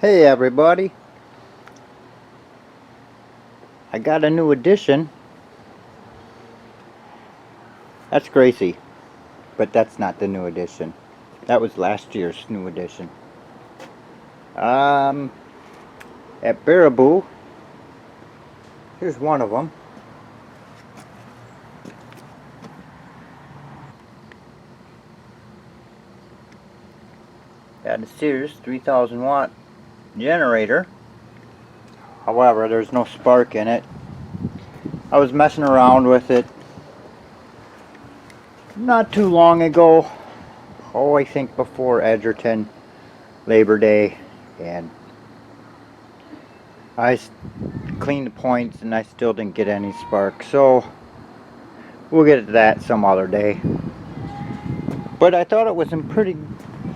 Hey everybody, I got a new addition. That's Gracie, but that's not the new addition. That was last year's new addition. At Baraboo, here's one of them. Got a Sears 3000 watt generator. However, there's no spark in it. I was messing around with it not too long ago. Oh, I think before Edgerton Labor Day, and I cleaned the points and I still didn't get any spark, so we'll get to that some other day. But I thought it was in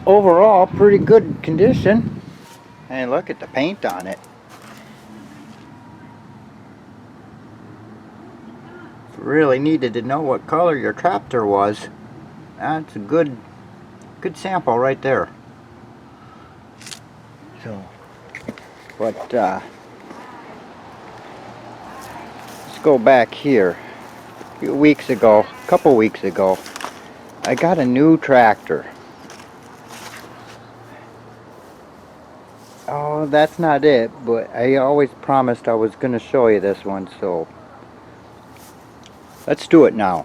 overall pretty good condition. And look at the paint on it. Really needed to know what color your tractor was. That's a good sample right there. So, but let's go back here. A couple weeks ago, I got a new tractor. Oh, that's not it, but I always promised I was going to show you this one, so let's do it now.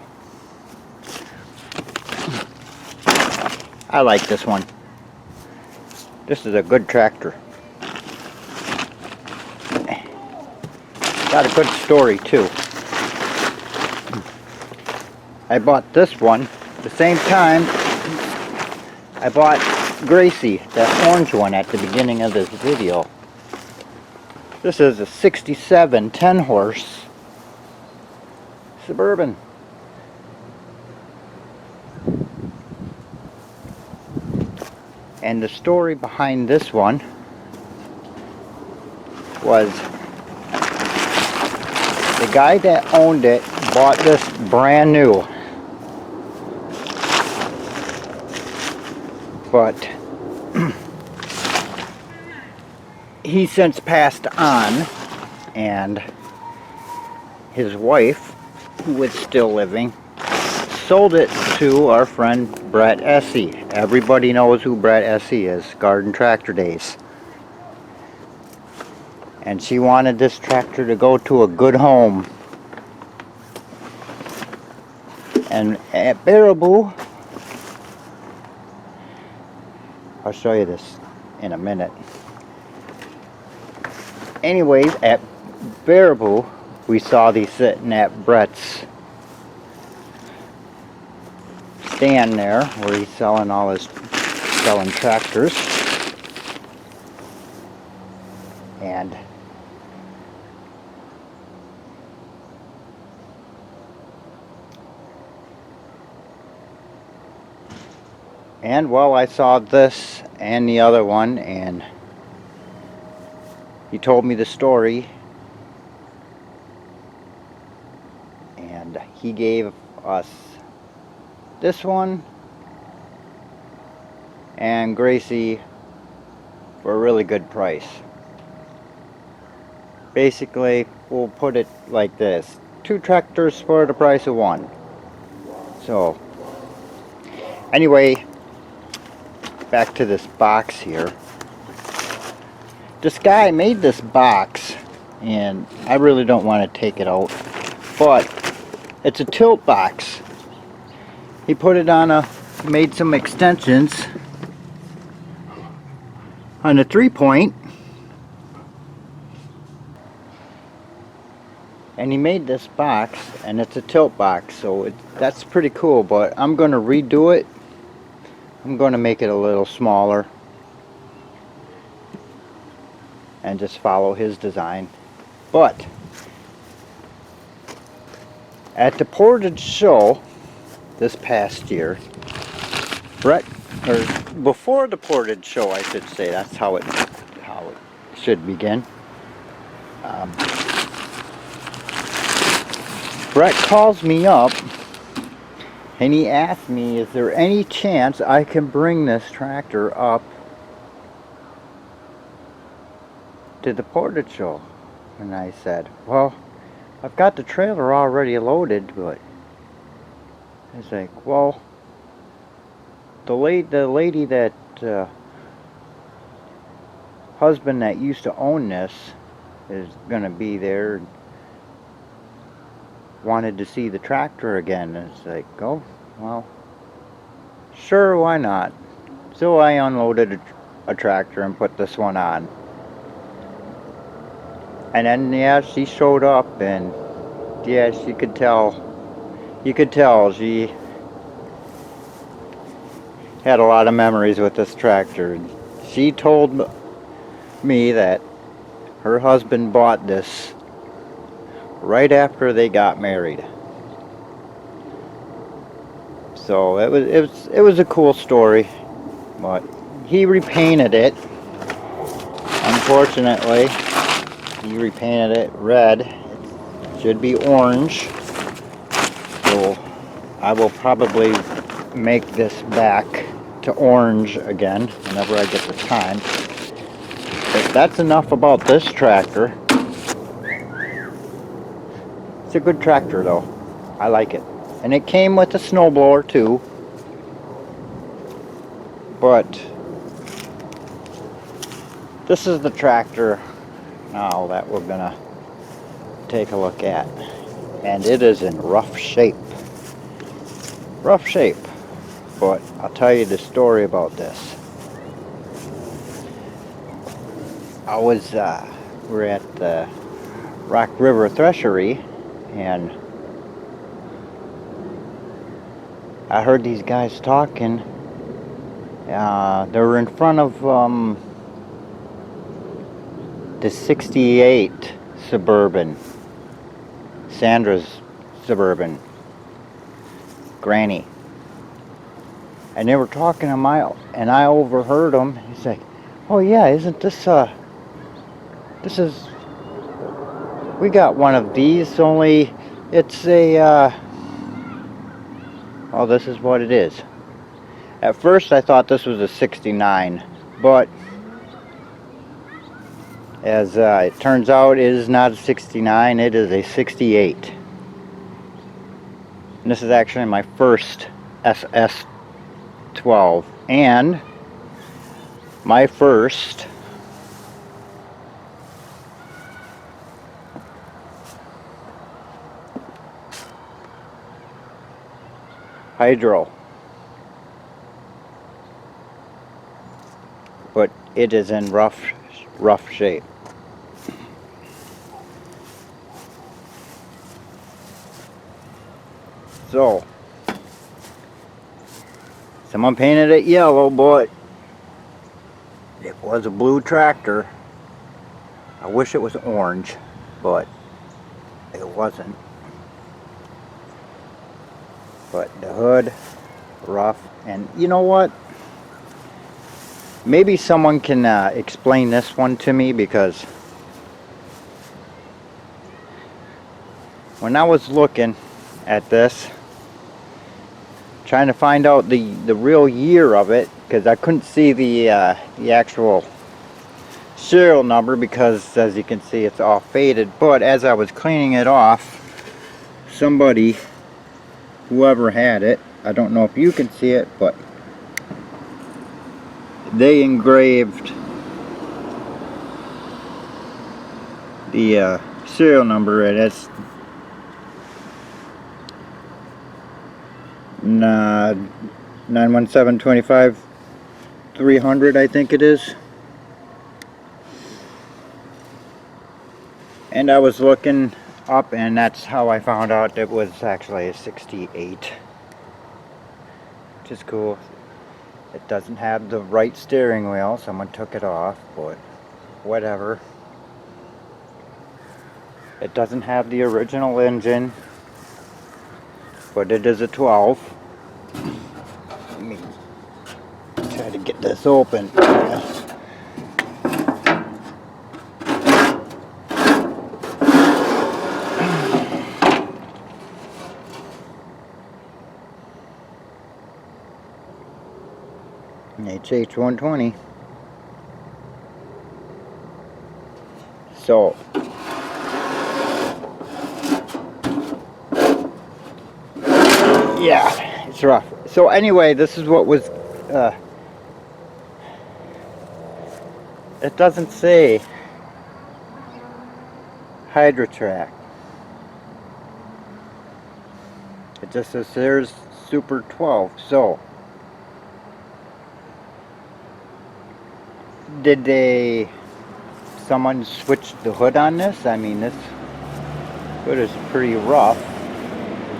I like this one. This is a good tractor. Got a good story too. I bought this one the same time I bought Gracie, that orange one at the beginning of this video. This is a 67 10 horse Suburban. And the story behind this one was the guy that owned it bought this brand new, but he since passed on, and his wife, who was still living, sold it to our friend Brett Essie. Everybody knows who Brett Essie is, Garden Tractor Days. And she wanted this tractor to go to a good home. And at Baraboo, I'll show you this in a minute. Anyways, at Baraboo, we saw these sitting at Brett's stand there, where he's selling tractors. And well, I saw this and the other one, and he told me the story, and he gave us this one and Gracie for a really good price. Basically, we'll put it like this: 2 tractors for the price of 1. So anyway, back to this box here. This guy made this box, and I really don't want to take it out, but it's a tilt box. He put it on made some extensions on a 3-point, and he made this box, and it's a tilt box, so that's pretty cool. But I'm going to redo it. I'm going to make it a little smaller and just follow his design. But at the Portage show this past year, before the Portage show, I should say, that's how it should begin. Brett calls me up and he asked me, is there any chance I can bring this tractor up to the portage show. And I said, well, I've got the trailer already loaded, but he's like, well, the lady that husband that used to own this is gonna be there. Wanted to see the tractor again. And it's like, oh, well, sure, why not? So I unloaded a tractor and put this one on. And then, yeah, she showed up, and yeah, she could tell. You could tell she had a lot of memories with this tractor. She told me that her husband bought this right after they got married. So it was a cool story, but he repainted it. Unfortunately, he repainted it red. It should be orange. So I will probably make this back to orange again whenever I get the time. But that's enough about this tractor. It's a good tractor though. I like it. And it came with a snowblower too. But this is the tractor now that we're gonna take a look at. And it is in rough shape. Rough shape. But I'll tell you the story about this. We're at the Rock River Threshery, and I heard these guys talking. They were in front of the 68 Suburban, Sandra's Suburban, Granny. And they were talking a mile, and I overheard them. He's like, oh yeah, isn't this we got one of these, only it's a, oh, this is what it is. At first I thought this was a 69, but as it turns out, it is not a 69, it is a 68. And this is actually my first ss12 and my first Hydra. But it is in rough shape. So someone painted it yellow, but it was a blue tractor. I wish it was orange, but it wasn't. But the hood, rough, and you know what? Maybe someone can explain this one to me, because when I was looking at this, trying to find out the real year of it, because I couldn't see the actual serial number, because as you can see it's all faded. But as I was cleaning it off, somebody, whoever had it, I don't know if you can see it, but they engraved the serial number, and it's 91725-300, I think it is. And I was looking up, and that's how I found out it was actually a 68, which is cool. It doesn't have the right steering wheel. Someone took it off, but whatever. It doesn't have the original engine, but it is a 12. Let me try to get this open. HH120. So yeah, it's rough. So anyway, this is what was it doesn't say Hydra track. It just says there's Super 12. So did someone switch the hood on this? I mean, this hood is pretty rough.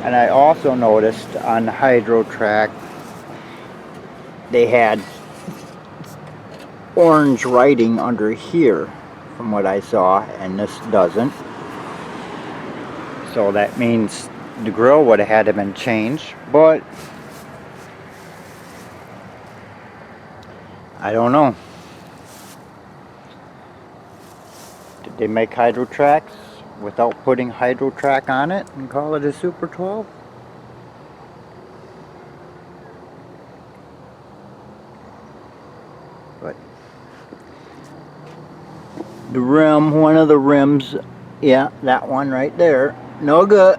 And I also noticed on the Hydro track they had orange writing under here from what I saw, and this doesn't. So that means the grill would have had to been changed, but I don't know. Did they make Hydro tracks without putting Hydro track on it and call it a Super 12? But the rim, one of the rims, yeah, that one right there, no good.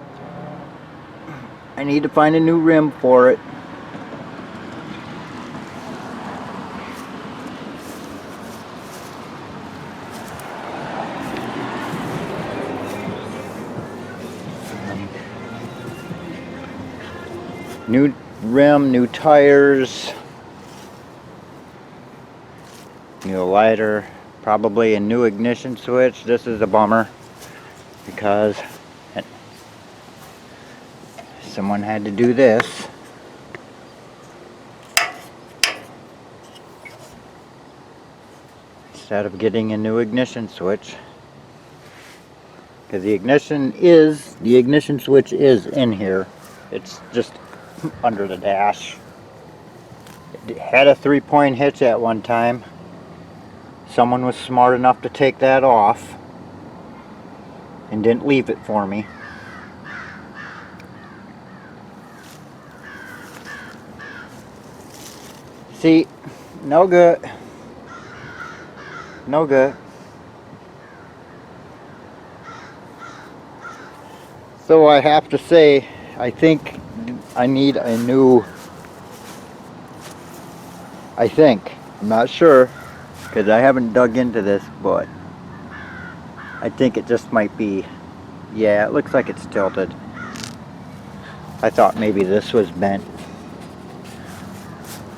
I need to find a new rim for it. New rim, new tires, new lighter, probably a new ignition switch. This is a bummer because someone had to do this. Instead of getting a new ignition switch. Because the ignition switch is in here. It's just under the dash. It had a 3-point hitch at one time. Someone was smart enough to take that off and didn't leave it for me. See, no good. No good. So I have to say, I think I need a new, I'm not sure, because I haven't dug into this, but I think it just might be, yeah, it looks like it's tilted. I thought maybe this was bent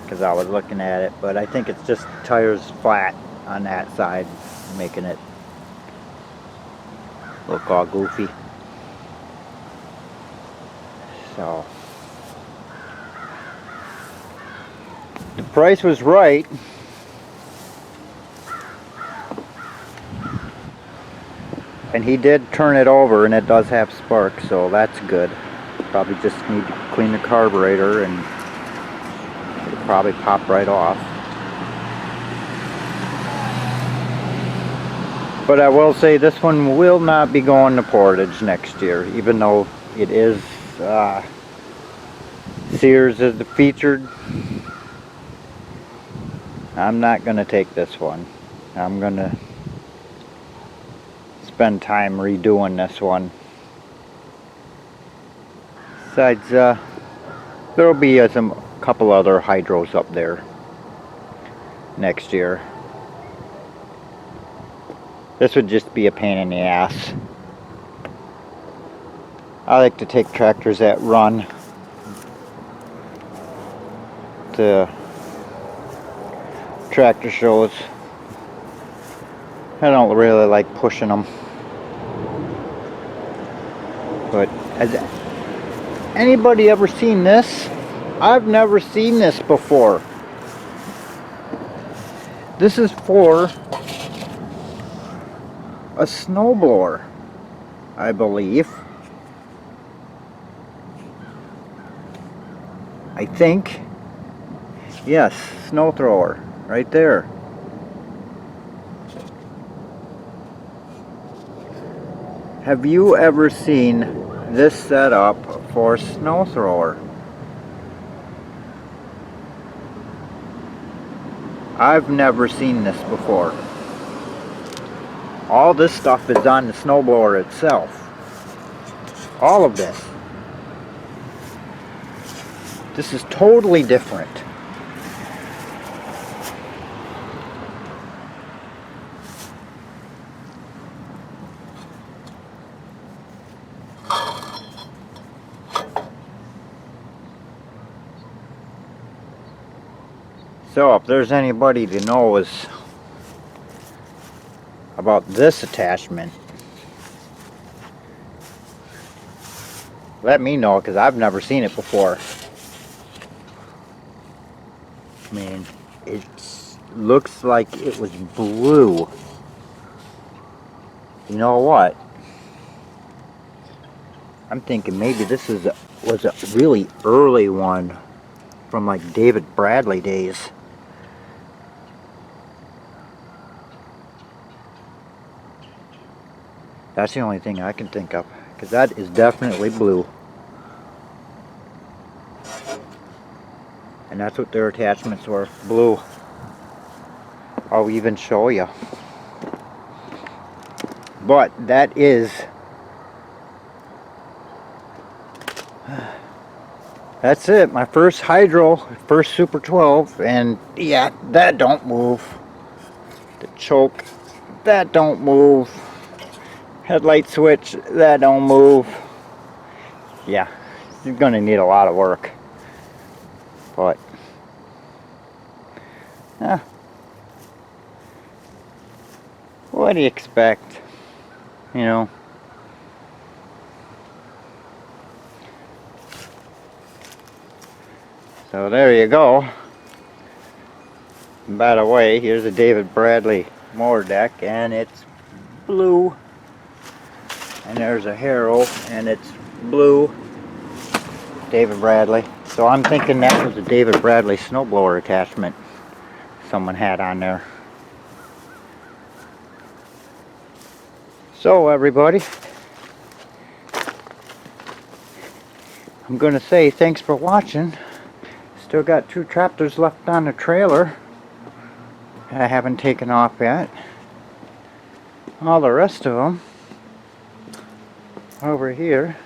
because I was looking at it, but I think it's just tires flat on that side, making it look all goofy. So the price was right. And he did turn it over, and it does have sparks, so that's good. Probably just need to clean the carburetor and it'll probably pop right off. But I will say this one will not be going to Portage next year, even though it is Sears is the featured. I'm not going to take this one. I'm going to spend time redoing this one. Besides, there'll be a couple other Hydros up there next year. This would just be a pain in the ass. I like to take tractors that run to tractor shows. I don't really like pushing them. But has anybody ever seen this? I've never seen this before. This is for a snowblower, I believe. I think. Yes, snow thrower, right there. Have you ever seen this setup for a snow thrower? I've never seen this before. All this stuff is on the snowblower itself. All of this. This is totally different. So if there's anybody that knows about this attachment, let me know, because I've never seen it before. I mean, it looks like it was blue. You know what? I'm thinking maybe this was a really early one from like David Bradley days. That's the only thing I can think of, because that is definitely blue. And that's what their attachments were, blue. I'll even show you. But that is, that's it, my first Hydra, first Super 12, and yeah, that don't move. The choke, that don't move. Headlight switch, that don't move. Yeah, it's gonna need a lot of work. But what do you expect? You know. So there you go. And by the way, here's a David Bradley mower deck, and it's blue. And there's a Harrow, and it's blue. David Bradley. So I'm thinking that was a David Bradley snowblower attachment someone had on there. So everybody, I'm gonna say thanks for watching. Still got 2 tractors left on the trailer I haven't taken off yet. All the rest of them over here.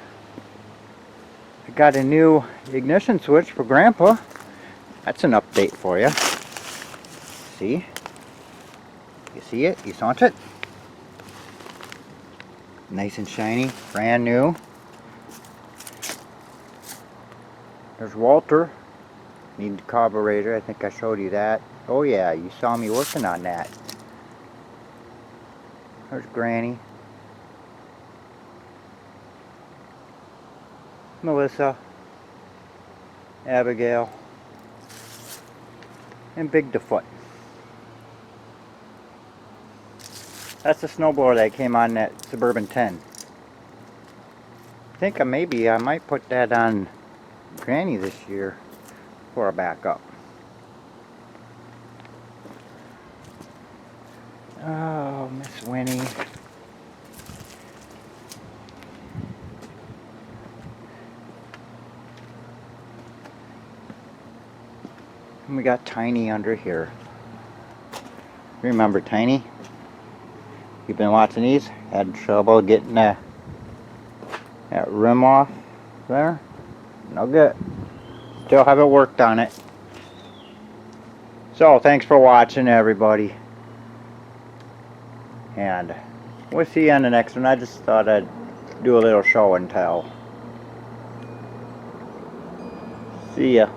I got a new ignition switch for Grandpa. That's an update for you. See? You see it? You saw it? Nice and shiny, brand new. There's Walter. Need the carburetor. I think I showed you that. Oh yeah, you saw me working on that. There's Granny. Melissa, Abigail, and Big Defoot. That's the snowblower that came on that Suburban 10. I think maybe I might put that on Granny this year for a backup. Oh, Miss Winnie. And we got Tiny under here. Remember Tiny? You've been watching these? Had trouble getting that rim off there? No good. Still haven't worked on it. So, thanks for watching, everybody. And we'll see you on the next one. I just thought I'd do a little show and tell. See ya.